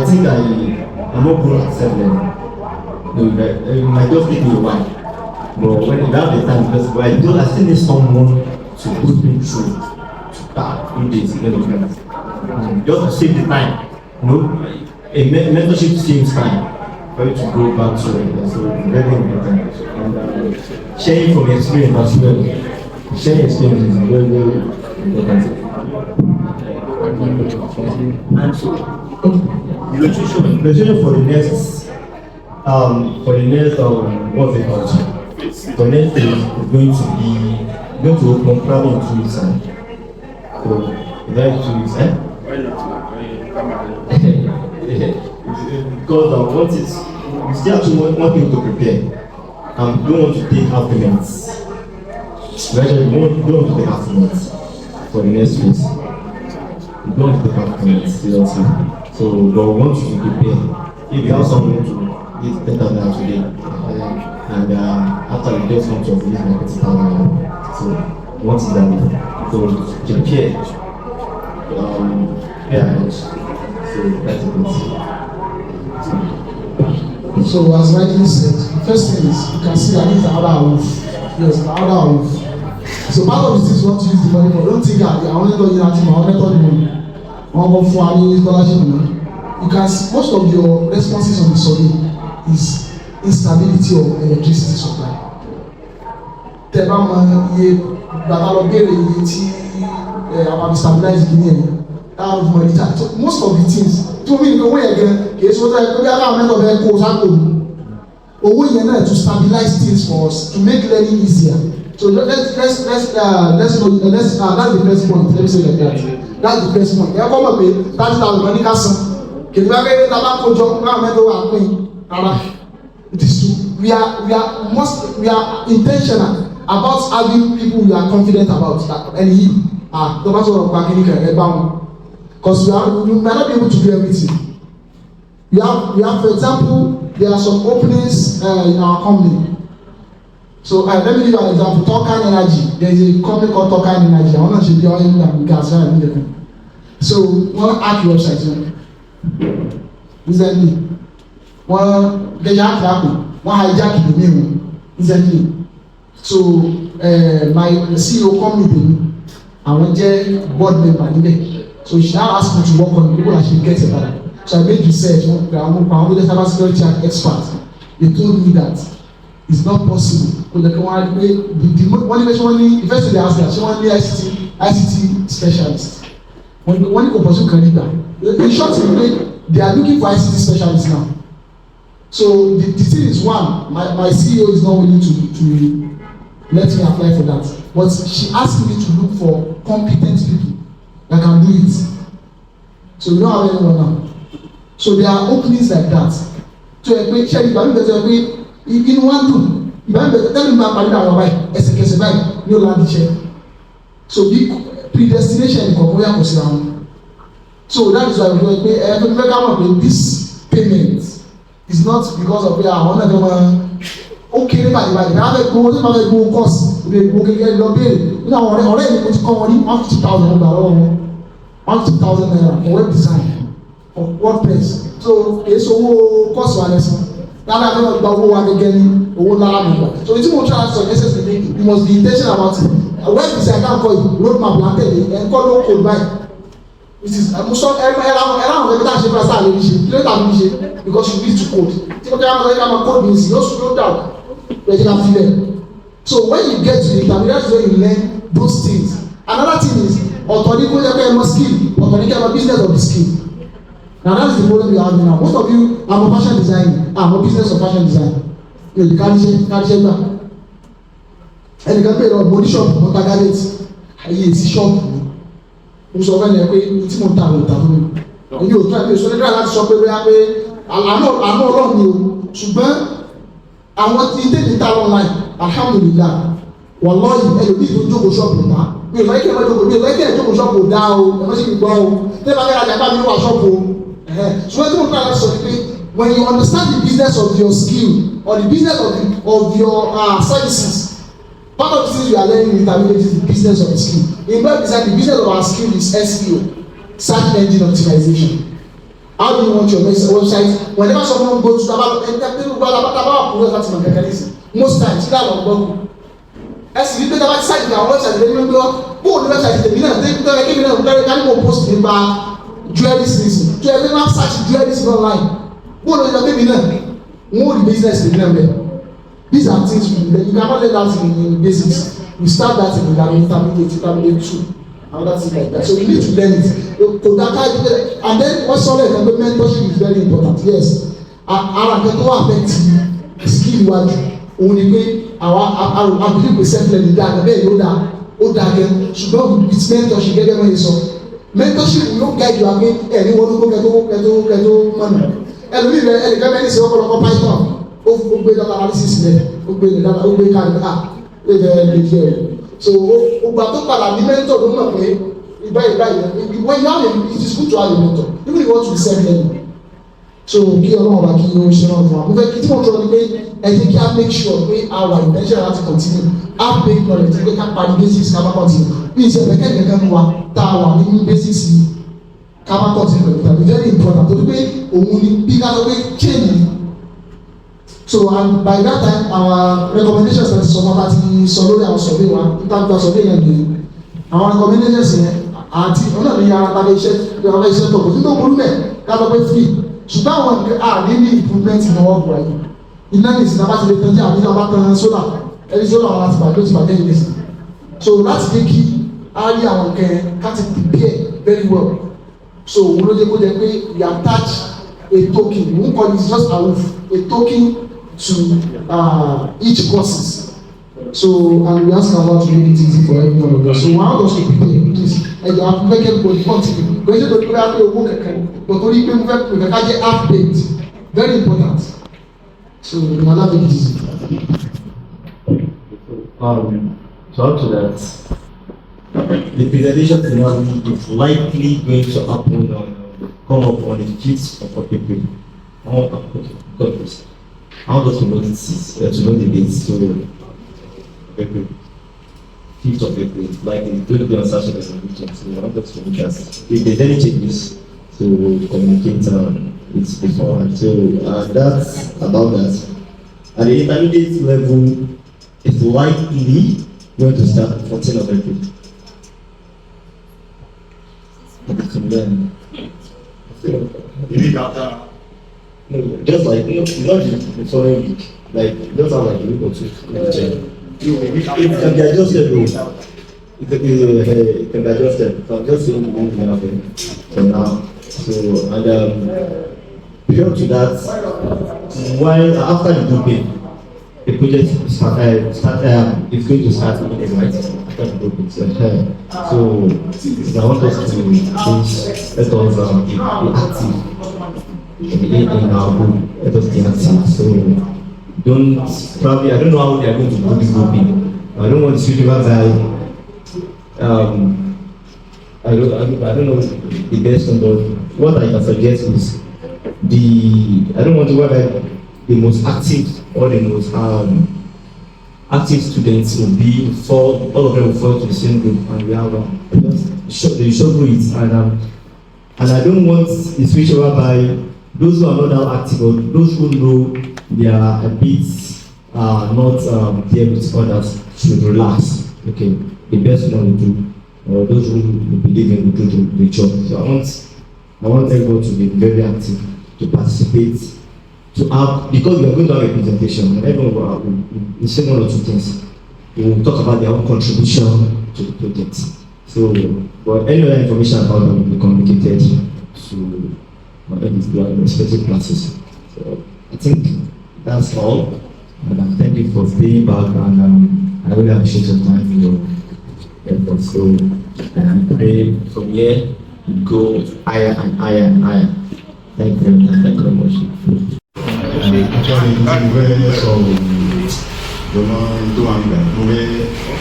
think I'm not good at selling. It might just take me a while. But when you have the time, because I still need someone to put me through in this development. Just to save the time. A mentorship saves time for you to go back to it. So it's very important. And sharing from experience as well. Sharing experience is very, very important. And so, the for the next what's it called? The next thing is going to open probably in 2 weeks time. So, very 2 weeks time. Why not? Because what is we still actually want people to prepare. Don't want to take half payments. We actually don't want to take half payments for the next weeks. We don't want to take half payments seriously. So, but we want you to prepare. If you have someone to get better than today. And after the death comes of this market, so what is that? So prepare, so that's it. So as rightly said, the first thing is you can see that this is the outer roof. Yes, the outer roof. So part of it is what to use the money for. Don't think that I only told you that I only told you one go for any scholarship money. You can see most of your responses on the survey is instability of electricity supply. Tẹ́ bá mọ iye gbàgbà lọ béèrè iye tí àwọn stabilize Guinea out of money. So most of the things tó bí nǹkan owó yẹn gan kì í sọ pé bí aláwọ̀ mẹ́tọ̀ bẹ́ẹ̀ kó sáko owó yẹn náà to stabilize things for us to make learning easier. So let's know that's the first point. Let me say like that. That's the first point. Ẹ kọ́ mọ̀ pé 30,000 money ká san kìí bá kẹ́kẹ́ tá a bá kó jọ káwọn mẹ́tọ̀ wà pín rárá. It is true. We are intentional about having people we are confident about. And the matter of banking can because we might not be able to do everything. We have, for example, there are some openings in our company. So let me give you an example. Tokan Energy. There is a company called Tokan Energy. I want to show you how you gas. So one hack website. Recently. One hijack the name recently. So my CEO come with me. I want to board member níbẹ̀. So she now asked me to work on people that she get about. So I made research. I'm with the cybersecurity expert. They told me that it's not possible. Because the first thing they asked me, she want ICT specialist. When you go pursue career, in short, they are looking for ICT specialists now. So the thing is one, now, my CEO is not willing to let me apply for that. But she asked me to look for competent people that can do it. So we don't have anyone now. So there are openings like that. So ṣe ìgbà mi bẹ̀rẹ̀ pé inú wa dùn ìgbà mi bẹ̀rẹ̀ tẹ́lẹ̀ mi máa parí àwọn báyìí ẹsẹ̀kẹsẹ̀ báyìí ní ọ̀la àdìṣẹ́. So bí predestination kọ̀ọ̀kan yàtọ̀ síra wọn. So that is why we do pé ẹ̀fẹ̀ fẹ́ ká mọ̀ pé this payment is not because of pé àwọn náà fẹ́ máa ó kéré báyìí náà fẹ́ gbowó tó máa fẹ́ gbowó course ìbí gbowó kékeré lọ béèrè nínú àwọn ọ̀rẹ́ mi kò ti kọ́ wọn ní $150,000 gbà lọ́wọ́ wọn $150,000 for web design for WordPress. So èso owó course wa lẹ́sìn lára fẹ́ máa gba owó wa gẹ́gẹ́ ní owó lára mi gbà. So tí mo try to suggest is you must be intentional about it. Web design kan kọ́ yìí road map la tẹ̀lé ẹ̀ ń kọ́ ló code báyìí. It is muso ẹ̀rọ àwọn ẹ̀rọ tá a ṣe fún ẹ̀sán àlejò ṣe kí ló dà bí ṣe because you need to code. Tí mo tẹ́ àwọn ẹ̀rọ máa code mi sí yóò slow down lẹ́jẹ̀ ká fi lẹ̀. So when you get to the intermediate where you learn those things. Another thing is ọ̀tọ̀ ní kó jẹ́ pé ẹ mọ skill ọ̀tọ̀ ní kí ẹ mọ business of the skill. Now that's the problem we have now. Most of you are a fashion design, I'm a business of fashion design. You know, kárí ṣe gbà. Ẹnìkan pè lọ body shop ọ̀tá gadget ayé èsì shop mo sọ fẹ́ ni pé tí mo ta ló ta fún mi. Èmi ò tún àbí ìṣòro nígbà láti sọ pé bóyá pé àánú ọlọ́run ni o ṣùgbọ́n àwọn tí tèmi ta online alhamdulillah wallahi ẹlòmíì tó jókòó ṣọ́ọ̀bù ta mi ò lọ́kẹ́ ẹ̀mọ́ mi ò lọ́kẹ́ ẹ̀jókòó ṣọ́ọ̀bù dá o ẹ̀mọ́ sì gbọ́ o tẹ́lẹ̀ bá fẹ́ rajà bá mi wà ṣọ́ọ̀bù o ṣùgbọ́n tí mo tún àlọ́ sọ ni pé when you understand the business of your skill or the business of your services part of the things you are learning in intermediate is the business of the skill in web design the business of our skill is SEO search engine optimization. How do you want your website? Whenever someone goes to about most times that will work. As you do that site, your website, then you go, oh, the website is the winner. Then you can post in jewelry season. To everyone search jewelry online. Oh, no, you're winner. More the business is winner. These are things you cannot let that in basics. You start that in intermediate 2. Another thing like that. So you need to learn it. And then what's all like mentorship is very important. Yes. Our mentor affect skill wise. Only way our believe with self-learning that bẹ́ẹ̀ ló dá gẹ́ ṣùgbọ́n with mentorship gẹ́gẹ́ mọ́ ìsọ. Mentorship ló guide you again ẹ̀rí wọn ló kẹ́tó mọ́nà. Ẹlòmíì rẹ̀ ẹnìkan mẹ́rin sí ọ̀pọ̀lọpọ̀ Python. Ó gbé data analysis lẹ̀ ó gbé káàdì lè lè jẹ́ so ọgbà tó padà ní mentor ló mọ̀ pé when you have a it is good to have a mentor even if you want to be self-learning so kí ọlọ́run bá kí o ṣe náà fún wa mo fẹ́ kí tí mo tọ́ ni pé ẹ jẹ́ kí a make sure pé our intention láti continue our big knowledge pé ká parí basics ká má continue bí ìṣe ẹ̀fẹ̀ kẹ́kẹ́ kan wà tá a wà nínú basics yìí ká má continue pẹ̀lú tàbí very important torí pé òun ni bí ká lọ pé change so and by that time our recommendations láti sọ wọn láti sọ lórí àwọn survey wa nípa gba survey yẹn nìyẹn àwọn recommendations yẹn àti ọ̀nà ní ara tàbí iṣẹ́ tó kò tí tó burú mẹ́ ká lọ pé free ṣùgbọ́n àwọn àdínní improvement ní ọwọ́ buwa yìí iná ní ìsìn abá ti lè tẹ́jú àbí abá tán sólà ẹni sólà wọn láti bàjẹ́ ó ti bàjẹ́ ìlẹ́sìn so láti jẹ́ kí á rí àwọn nǹkan ká ti prepare very well so òun ló jẹ́ kó jẹ́ pé we attach a token we won't call it just a token to each courses so and we ask Allah to make it easy for everyone of us so one of us to prepare please ẹjọ afẹ́kẹ́ gbòdì continue gbèsè tó dúró àti owó kẹ̀kẹ́ but torí pé mo fẹ́ pè ká jẹ́ half baked very important so we allow make it easy. To add to that, the presentation tonight is likely going to happen come up on the 5th of April. I want us to know the dates to April. 5th of April, like it's going to be on Saturday and weekend. So I want us to look at if there's any changes to communicate it's beforehand. So that's about that. At the intermediate level, it's likely going to start 14th of April. And then, just like not the following week, like just have like a week or two. It can be adjusted. It can be adjusted. So I'm just saying one thing happen for now. So and prior to that, while after the grouping, the project is going to start in the right. So I want us to please let us be active in our group. Let us be active. So I don't know how they are going to do this grouping. I don't want to switch over by I don't know the best one, but what I can suggest is I don't want to whether the most active or the most active students will be all of them will fall to the same group, and we have the shuffle it, and I don't want the switch over by those who are not that active or those who know they are a bit not there with others should relax. Okay, the best one will do, or those who believe in will do the job. So I want everyone to be very active, to participate, to have, because we are going to have a presentation, and everyone will say one or two things. We will talk about their own contribution to the project. So, but any other information about them will be communicated to their respective classes. So, I think that's all. And thank you for staying back, and I really appreciate your time for your efforts. So, today from here, we go higher and higher and higher. Thank you very much. Actually, so I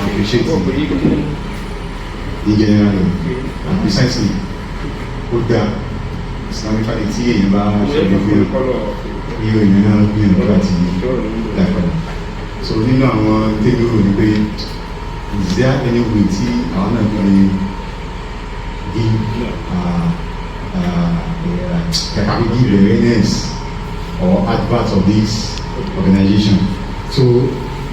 appreciate the general and precisely put that Islamic faculty in Bama you in so you know I want to debate, is there any way I want to give awareness or advert of this organization? So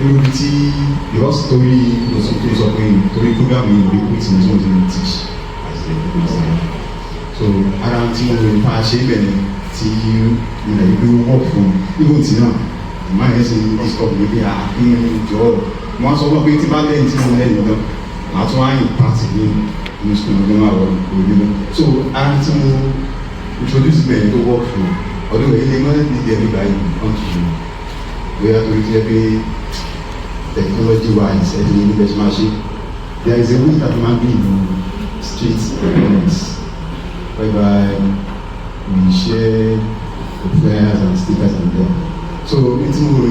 your story was something programming we put in something to teach as the so around the past you work from even till now my lesson is called maybe a job once over 20 balance that's why you practically in school so around to introduce men to work from although they might need everybody unto you we have to be technology wise and the machine there is a way that man be in streets whereby we share the flyers and stickers and there. So it's more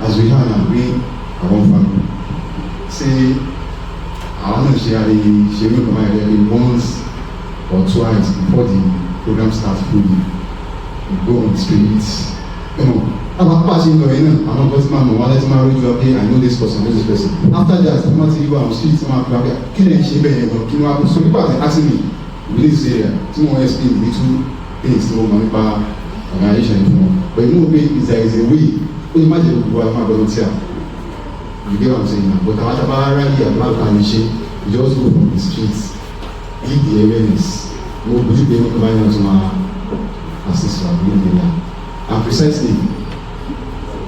as we have now, we are one family. Say, I want to share once or twice before the program starts fully. We go on the streets. I'm not passing going on. I'm not passing my mom. Let's marry you up here. I know this person, this person. After that, I'm not you on the streets. I'm not going to kill it. So people are asking me, we need to say that. Tomorrow, explain little things to my organization. But you know, there is a way. You imagine who are my volunteer. You get what I'm saying now. But I'm about you just go from the streets, give the awareness. You will be able to find out my assistant. And precisely,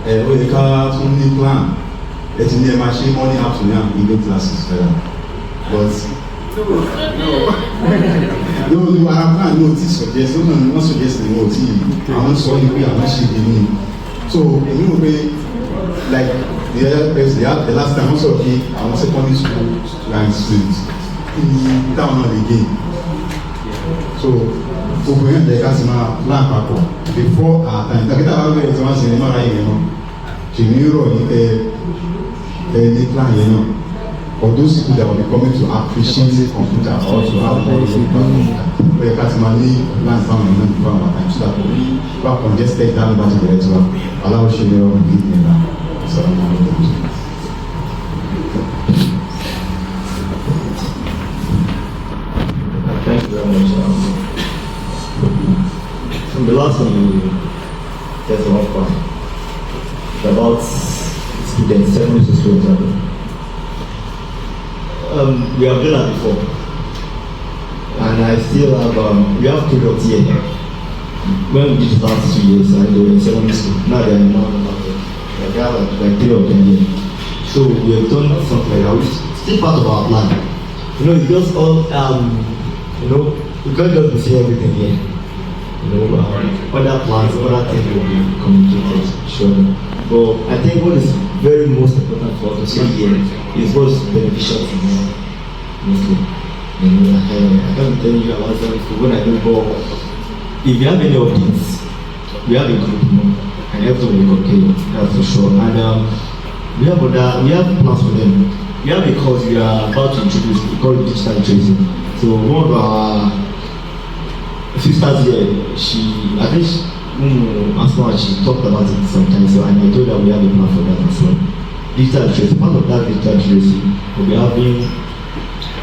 when the car only plan, letting the machine money up to now in the classes. But no, I have not noticed suggestion, not suggesting what I want to be a machine. So, you know, like the other person, the last time also, I was secondary school students in town again. So, for when the customer plan before our time, the plan, or those people that will be coming to appreciate the computer also have more where Katimani land family and family time so that we back on just take down back to the lecturer allow Shirley to give me that. Thank you very much. From the last one, there's an offer about students, secondary students. We have done that before, and I still have, we have products here. When we did the last 2 years, and they were in secondary school, now they are in they have like 3 or 10 years. So we have done something like that, which is still part of our plan. You know, it's just all, you know, we can't just say everything here. Other plans, other things will be communicated, sure. But I think what is very most important for us to see here is what's beneficial to you, mostly. I can't tell you about something when I do, but if you have any of these, we have a group, and everything will be okay, that's for sure. And we have plans for them. We have a course we are about to introduce, we call it digital literacy. So one of our sisters here, I think she talked about it sometimes, so, and I told her we have a plan for that as well. Digital literacy, part of that digital literacy, we'll be having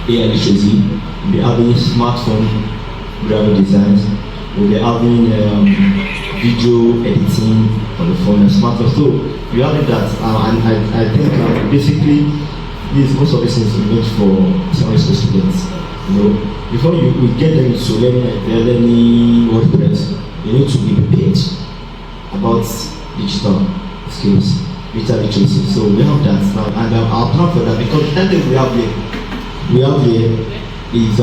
AI literacy, we'll be having smartphone graphic designs, we'll be having video editing on the phone and smartphone. So we have that, and I think basically most of these things are meant for secondary school students. Before you get them to learning WordPress, you need to be prepared about digital skills, digital literacy. So we have that now, and our plan for that, because that thing we have here is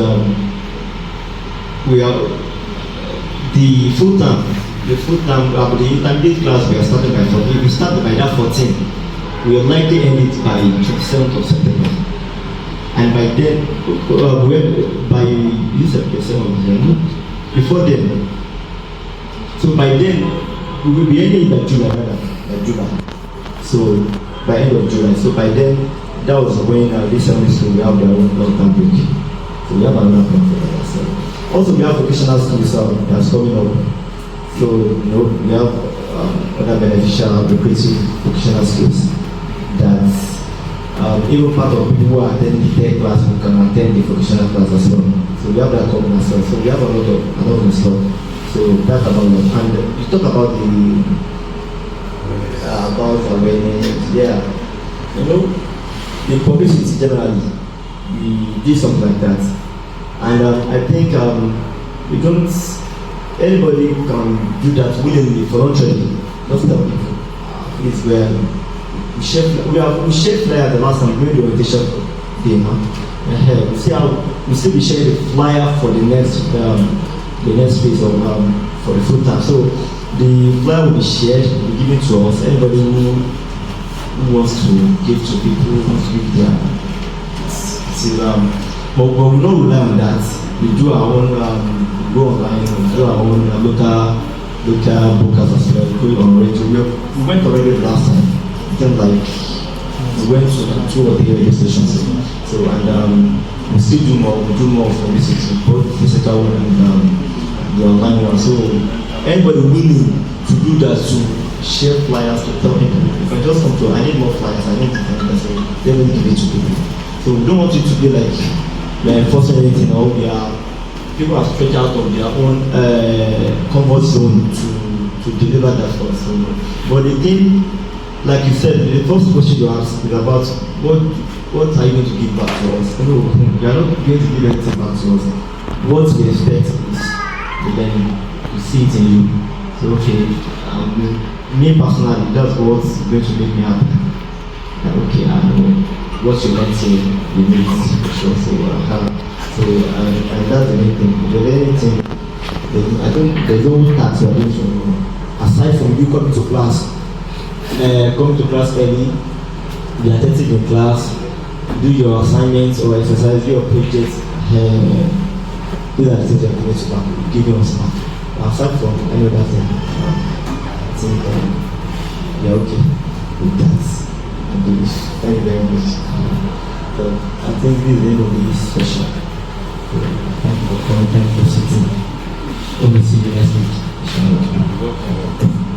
we have the full time, the intermediate class we are starting by 14. If we start by that 14, we will likely end it by 27th of September. And by then, by before then, so by then, we will be ending by July. So by end of July. So by then, that was when this secondary school will have their own long-term break. So we have another plan for that. So also, we have vocational skills that's coming up. So we have other beneficial, lucrative vocational skills that even part of people who attend the tech class who can attend the vocational class as well. So we have that coming as well. So we have a lot of stuff. So that's about that. And you talk about about awareness, yeah. The publicity generally, we did something like that. And I think we don't, anybody can do that willingly, voluntarily, not tell people. It's where we share flyer the last time during the orientation day. We still be sharing the flyer for the next phase of for the full time. So the flyer will be shared, will be given to us. Anybody who wants to give to people, who wants to give their but we don't rely on that. We do our own go online, we do our own local bookers as well. We go on radio. We went already the last time. Like we went to 2 or 3 radio stations. So and we still do more for this, both physical one and the online one. So anybody willing to do that, to share flyers, to tell people, if I just come to, I need more flyers, I need to tell them, so they will give it to people. So we don't want it to be like we are enforcing anything, or people are stretched out of their own comfort zone to deliver that for us. So, but the thing, like you said, the first question you asked is about what are you going to give back to us? No, we are not going to give anything back to us. What we expect is the learning, to see it in you. So okay, me personally, that's what's going to make me happy. Okay, I know what you meant to you need for sure. So and that's the main thing. If there's anything, I think there's no tax you are doing from aside from you coming to class early, be attentive in class, do your assignments or exercise, do your projects, these are the things you're going to back, give you us back. Aside from any other thing, I think you're okay with that. I believe. Thank you very much. So I think this is the end of this session. Thank you for coming, thank you for sitting. We'll see you next week.